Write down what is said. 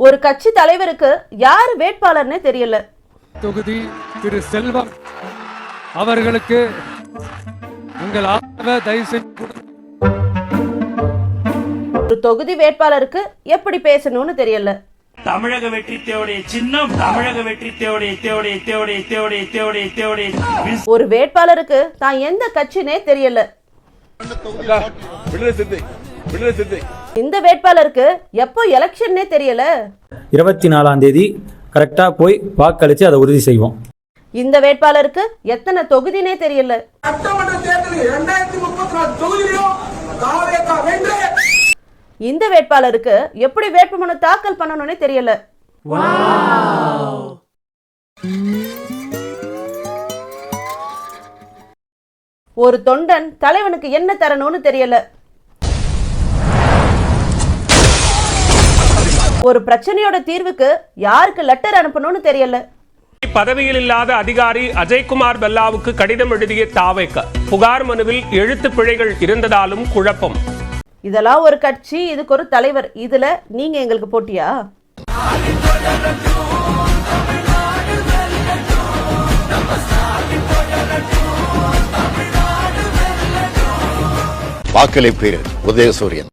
ஒரு கட்சி தலைவருக்கு யார் வேட்பாளர்னே தெரியல. தொகுதி திரு செல்வம் அவர்களுக்கு உங்கள் ஆதரவை தயவு செய்து. ஒரு தொகுதி வேட்பாளருக்கு எப்படி பேசணும்னு தெரியல. தமிழக வெற்றி தேவடைய சின்னம் தமிழக வெற்றி தேவடைய. ஒரு வேட்பாளருக்கு தான் எந்த கட்சினே தெரியல. இந்த வேட்பாளருக்கு எப்போ எலெக்ஷன்னே தெரியல. 24ஆம் தேதி கரெக்டா போய் வாக்களிச்சு அதை உறுதி செய்வோம். இந்த வேட்பாளருக்கு எத்தனை தொகுதினே தெரியல. இந்த வேட்பாளருக்கு எப்படி வேட்புமனு தாக்கல் பண்ணணும்னே தெரியல. ஒரு தொண்டன் தலைவனுக்கு என்ன தரணும்னு தெரியல. ஒரு பிரச்சனையோட தீர்வுக்கு யாருக்கு லெட்டர் அனுப்பணும்னு தெரியல. பதவியில் இல்லாத அதிகாரி அஜய்குமார் பெல்லாவுக்கு கடிதம் எழுதிய தாவேக புகார் மனுவில் எழுத்து பிழைகள் இருந்ததாலும் குழப்பம். இதெல்லாம் ஒரு கட்சி, இதுக்கு ஒரு தலைவர், இதுல நீங்க எங்களுக்கு போட்டியா? வாக்களிப்பீர் உதயசூரியன்.